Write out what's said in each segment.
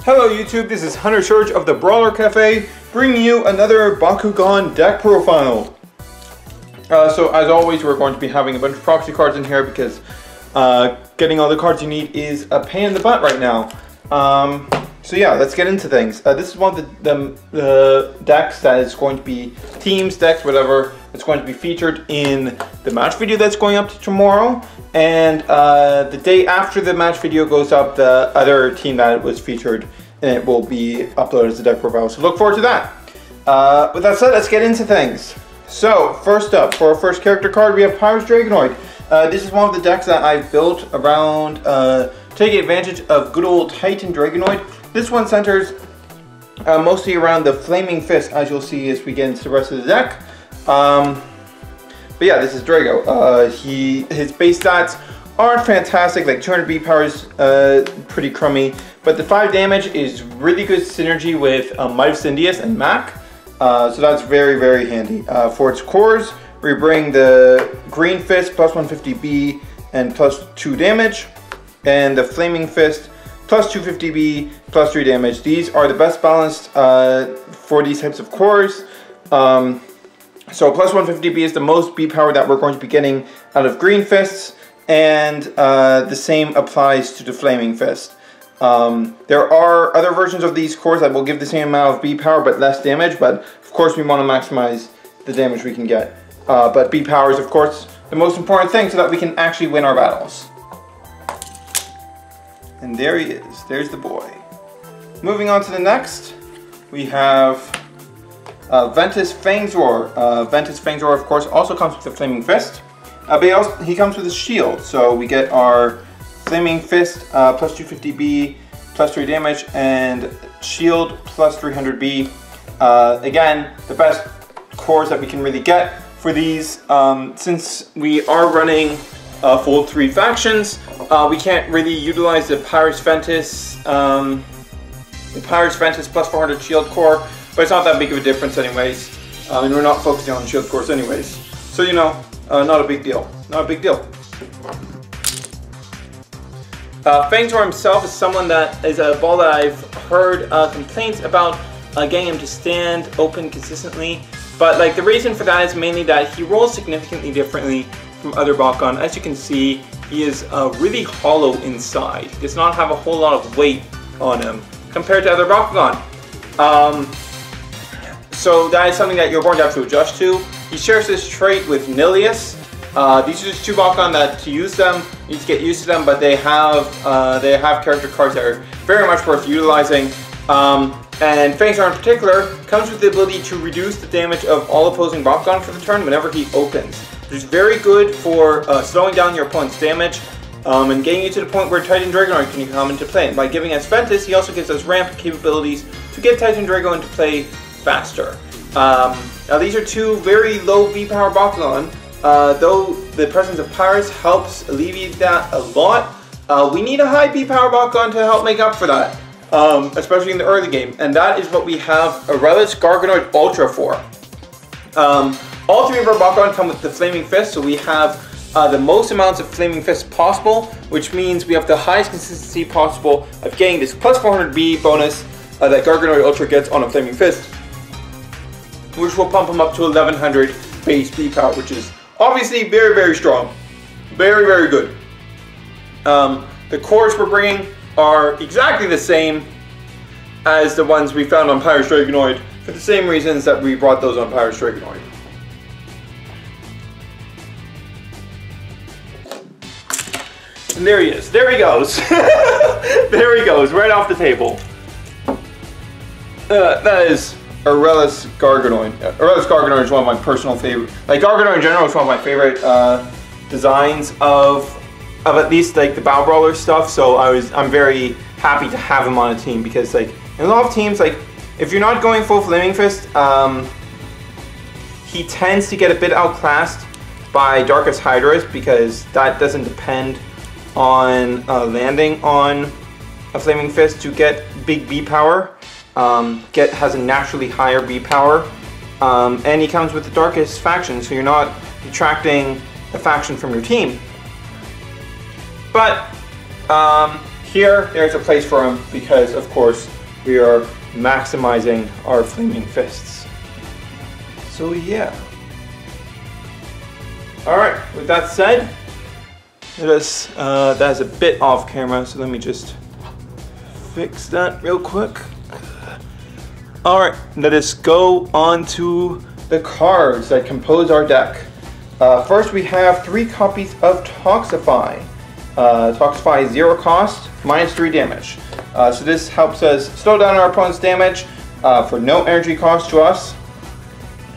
Hello YouTube, this is Hunter Surge of the Brawler Cafe, bringing you another Bakugan deck profile. So as always, we're going to be having a bunch of proxy cards in here because getting all the cards you need is a pain in the butt right now. So yeah, let's get into things. This is one of the decks that is going to be teams, decks, whatever. It's going to be featured in the match video that's going up tomorrow. And the day after the match video goes up, the other team that was featured in it will be uploaded as a deck profile. So look forward to that. With that said, let's get into things. So first up, for our first character card, we have Titan Dragonoid. This is one of the decks that I've built around taking advantage of good old Titan Dragonoid. This one centers mostly around the Flaming Fist, as you'll see as we get into the rest of the deck. But yeah, this is Drago. His base stats aren't fantastic, like 200 B power is pretty crummy, but the 5 damage is really good synergy with Might of Cindius and Mac, so that's very, very handy. For its cores, we bring the Green Fist plus 150 B and plus 2 damage, and the Flaming Fist plus 250 B plus 3 damage. These are the best balanced for these types of cores. So plus 150B is the most B power that we're going to be getting out of Green Fists, and the same applies to the Flaming Fist. There are other versions of these cores that will give the same amount of B power but less damage, but of course we want to maximize the damage we can get. But B power is of course the most important thing so that we can actually win our battles. And there he is, there's the boy. Moving on to the next, we have Ventus Fang's Roar. Ventus Fang's Roar, of course, also comes with a Flaming Fist, but he comes with a shield. So we get our Flaming Fist plus 250B, plus 3 damage, and shield plus 300B. Again, the best cores that we can really get for these. Since we are running full 3 factions, we can't really utilize the Pyrus Ventus plus 400 shield core. But it's not that big of a difference anyways, and we're not focusing on shield cores anyways. So you know, not a big deal. Not a big deal. Fang's Roar himself is someone that is a ball that I've heard complaints about getting him to stand open consistently. But like the reason for that is mainly that he rolls significantly differently from other Bakugan. As you can see, he is really hollow inside. He does not have a whole lot of weight on him compared to other Bakugan. So that is something that you're going to have to adjust to. He shares this trait with Nilius. These are just 2 Bakugan that to use them, you need to get used to them, but they have character cards that are very much worth utilizing. And Fang's Roar in particular comes with the ability to reduce the damage of all opposing Bakugan for the turn whenever he opens, which is very good for slowing down your opponent's damage and getting you to the point where Titan Dragonoid can come into play. And by giving us Ventus, he also gives us ramp capabilities to get Titan Drago into play faster. Now these are 2 very low B power Bakugan, though the presence of Pyrus helps alleviate that a lot. We need a high B power Bakugan to help make up for that, especially in the early game, and that is what we have Aurelus Garganoid Ultra for. All 3 of our Bakugan come with the Flaming Fist, so we have the most amounts of Flaming Fist possible, which means we have the highest consistency possible of getting this plus 400B bonus that Garganoid Ultra gets on a Flaming Fist, which will pump him up to 1100 base B power, which is obviously very, very strong. Very, very good. The cores we're bringing are exactly the same as the ones we found on Titan Dragonoid, for the same reasons that we brought those on Titan Dragonoid. And there he is. There he goes. There he goes, right off the table. That is Aurelus Garganoid. Aurelus Garganoid is one of my personal favorite. Like Garganoid in general is one of my favorite designs of at least like the Battle Brawler stuff. So I'm very happy to have him on a team because like in a lot of teams, like if you're not going full Flaming Fist, he tends to get a bit outclassed by Darkest Hydras because that doesn't depend on landing on a Flaming Fist to get big B power. Has a naturally higher B power, and he comes with the Darkest faction, so you're not detracting a faction from your team. But here, there's a place for him because, of course, we are maximizing our flaming fists. So yeah. Alright, with that said, that's a bit off camera, so let me just fix that real quick. Alright, let us go on to the cards that compose our deck. First we have 3 copies of Toxify. Toxify is 0 cost, -3 damage. So this helps us slow down our opponent's damage for no energy cost to us.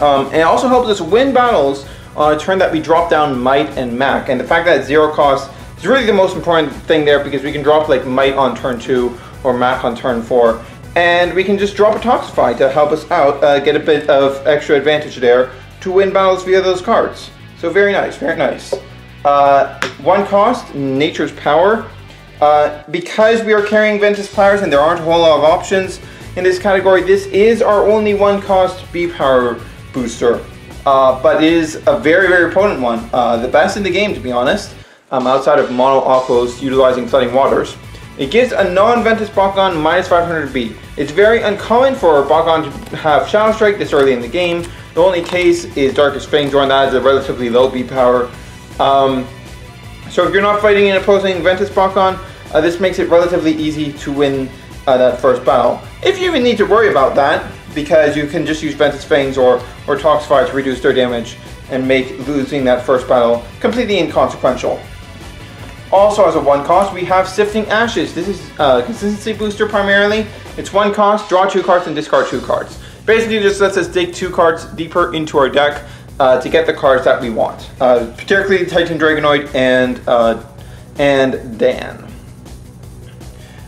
And it also helps us win battles on a turn that we drop down Might and Mac. And the fact that it's 0 cost is really the most important thing there, because we can drop like Might on turn 2 or Mac on turn 4. And we can just drop a Toxify to help us out, get a bit of extra advantage there to win battles via those cards. So very nice, very nice. 1 cost, Nature's Power. Because we are carrying Ventus Pyrus and there aren't a whole lot of options in this category, this is our only 1 cost B-Power booster. But it is a very, very potent one. The best in the game, to be honest, outside of Mono Aquos utilizing Flooding Waters. It gives a non-Ventus Bakugan -500 B. It's very uncommon for Bakugan to have Shadow Strike this early in the game. The only case is Darkest Fangs, and that is a relatively low B power. So if you're not fighting an opposing Ventus Bakugan, this makes it relatively easy to win that first battle. If you even need to worry about that, because you can just use Ventus Fangs or Toxify to reduce their damage and make losing that first battle completely inconsequential. Also, as a 1 cost, we have Sifting Ashes. This is a consistency booster primarily. It's 1 cost, draw 2 cards and discard 2 cards. Basically just lets us dig 2 cards deeper into our deck to get the cards that we want. Particularly Titan Dragonoid and Dan.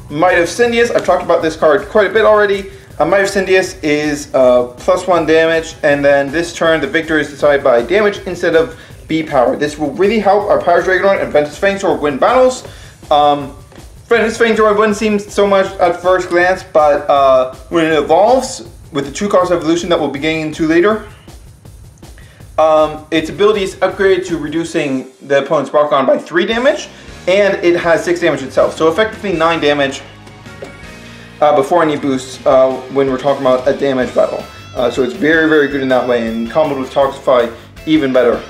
Might of Syndius, I've talked about this card quite a bit already. Might of Syndius is +1 damage, and then this turn the victor is decided by damage instead of B-Power. This will really help our Pyrus Dragonoid and Ventus Fangsword win battles. Ventus Fangsword wouldn't seem so much at first glance, but when it evolves with the 2 cost evolution that we'll be getting into later, its ability is upgraded to reducing the opponent's Bakugan by 3 damage, and it has 6 damage itself. So effectively 9 damage before any boosts when we're talking about a damage battle. So it's very, very good in that way, and comboed with Toxify, even better.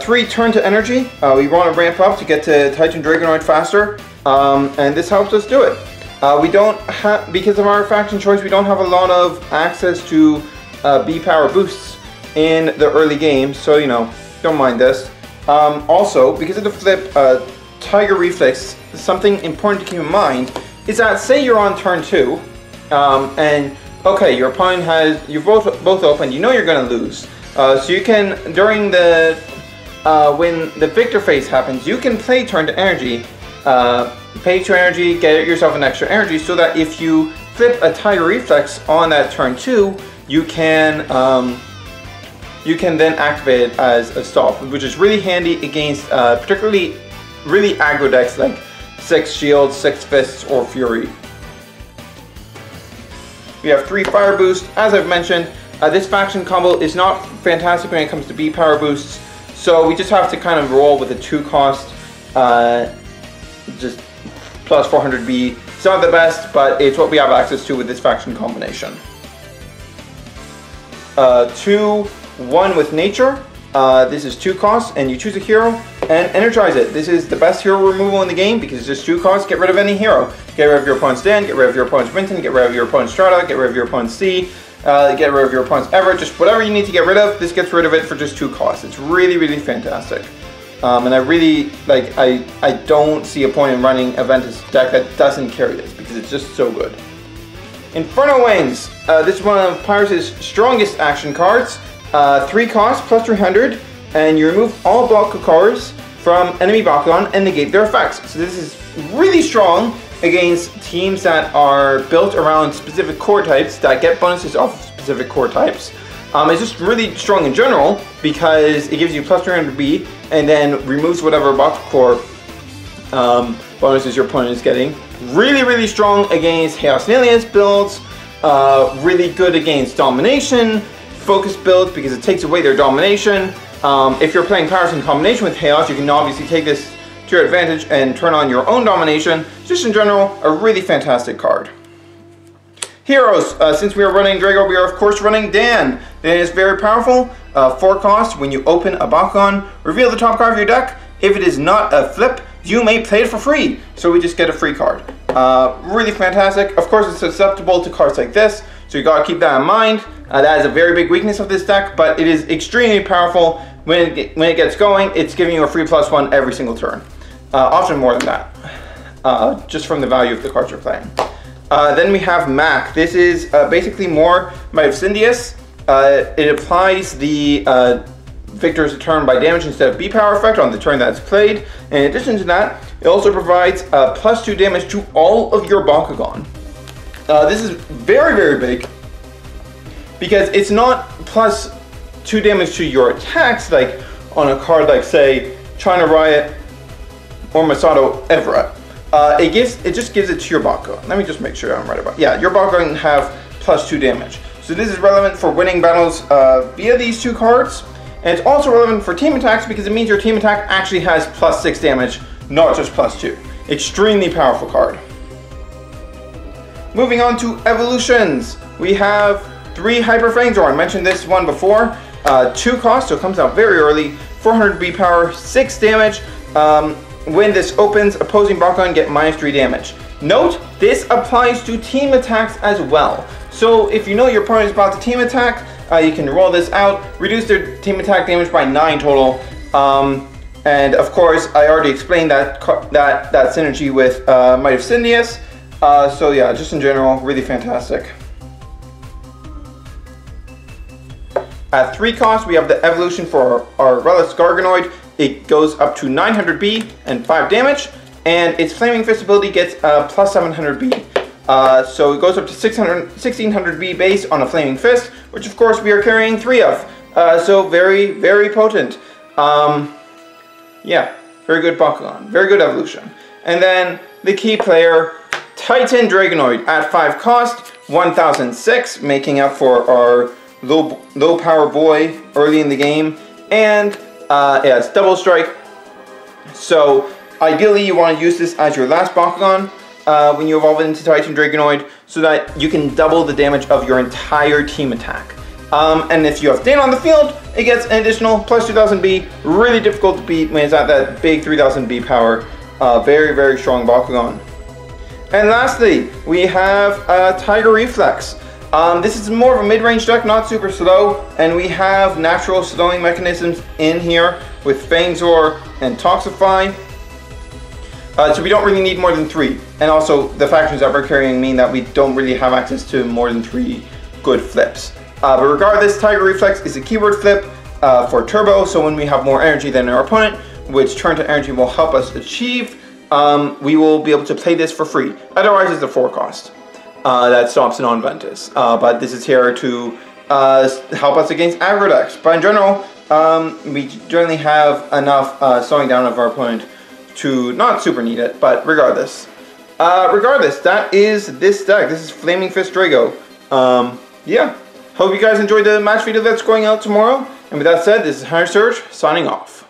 3 turn to energy. We want to ramp up to get to Titan Dragonoid faster, and this helps us do it. We don't have, because of our faction choice, we don't have a lot of access to B-Power boosts in the early game, so you know, don't mind this. Also, because of the flip, Tiger Reflex, something important to keep in mind is that, say you're on turn 2, and okay, your opponent has, you're both open, you know you're going to lose. So you can, during the, when the victor phase happens, you can play turn to energy, pay 2 energy, get yourself an extra energy, so that if you flip a Tiger Reflex on that turn 2, you can then activate it as a stop, which is really handy against particularly really aggro decks like 6 Shields, 6 Fists, or Fury. We have 3 Fire Boost. As I've mentioned, this faction combo is not fantastic when it comes to B-Power boosts, so we just have to kind of roll with a 2 cost, just plus 400 B. It's not the best, but it's what we have access to with this faction combination. 2, 1 with Nature. This is 2 costs, and you choose a hero and energize it. This is the best hero removal in the game because it's just 2 costs. Get rid of any hero. Get rid of your opponent's Dan, get rid of your opponent's Winton, get rid of your opponent's Strata, get rid of your opponent's C, get rid of your opponent's Everett. Just whatever you need to get rid of, this gets rid of it for just 2 costs. It's really, really fantastic. And I really, like, I don't see a point in running a Ventus deck that doesn't carry this because it's just so good. Inferno Wings. This is one of Pyrus' strongest action cards. 3 costs plus 300, and you remove all block cards from enemy Bakugan and negate their effects. So this is really strong against teams that are built around specific core types that get bonuses off of specific core types. It's just really strong in general because it gives you plus 300 B and then removes whatever box core bonuses your opponent is getting. Really, really strong against Chaos Nihilus builds. Really good against Domination focus builds because it takes away their domination. If you're playing Pyrus in combination with Chaos, you can obviously take this to to your advantage and turn on your own domination. Just in general, a really fantastic card. Heroes, since we are running Drago, we are of course running Dan. Dan is very powerful. 4 cost, when you open a Bakugan, reveal the top card of your deck. If it is not a flip, you may play it for free. So we just get a free card. Really fantastic. Of course, it's susceptible to cards like this, so you gotta keep that in mind. That is a very big weakness of this deck, but it is extremely powerful. When it gets going, it's giving you a free +1 every single turn. Often more than that, just from the value of the cards you're playing. Then we have Mac. This is basically more Might of Sindius. It applies the victor's turn by damage instead of B power effect on the turn that's played. In addition to that, it also provides +2 damage to all of your Bakugan. This is very, very big because it's not +2 damage to your attacks like on a card like, say, China Riot or Masato Everett. It just gives it to your Bakugan. Let me just make sure I'm right about it. Yeah, your Bakugan have +2 damage. So this is relevant for winning battles via these 2 cards. And it's also relevant for team attacks because it means your team attack actually has +6 damage, not just +2. Extremely powerful card. Moving on to evolutions. We have 3 Hyper Fangzor. I mentioned this one before. 2 cost, so it comes out very early. 400 B power, 6 damage. When this opens, opposing Bakugan get -3 damage. Note, this applies to team attacks as well. So if you know your opponent is about to team attack, you can roll this out, reduce their team attack damage by 9 total. And of course, I already explained that synergy with Might of Sindius. So yeah, just in general, really fantastic. At 3 cost, we have the evolution for our Aurelus Dragonoid. It goes up to 900 B and 5 damage, and its Flaming Fist ability gets +700 B. So it goes up to 1600 B base on a Flaming Fist, which of course we are carrying 3 of. So very, very potent. Yeah, very good Bakugan, very good evolution. And then the key player, Titan Dragonoid at 5 cost, 1006, making up for our low power boy early in the game. And yeah, it's double strike. So ideally you want to use this as your last Bakugan when you evolve it into Titan Dragonoid, so that you can double the damage of your entire team attack. And if you have Dan on the field, it gets an additional +2000 B. Really difficult to beat when it's at that big 3000 B power. Very, very strong Bakugan. And lastly, we have Tiger Reflex. This is more of a mid-range deck, not super slow, and we have natural slowing mechanisms in here with Fangzor and Toxify. So we don't really need more than 3. And also, the factions that we're carrying mean that we don't really have access to more than 3 good flips. But regardless, Tiger Reflex is a keyword flip for Turbo, so when we have more energy than our opponent, which turn to energy will help us achieve, we will be able to play this for free. Otherwise, it's a 4 cost. That stops it on Ventus. But this is here to help us against aggro decks. But in general, we generally have enough slowing down of our opponent to not super need it, but regardless. That is this deck. This is Flaming Fist Drago. Yeah, hope you guys enjoyed the match video that's going out tomorrow. And with that said, this is Hunter Surge signing off.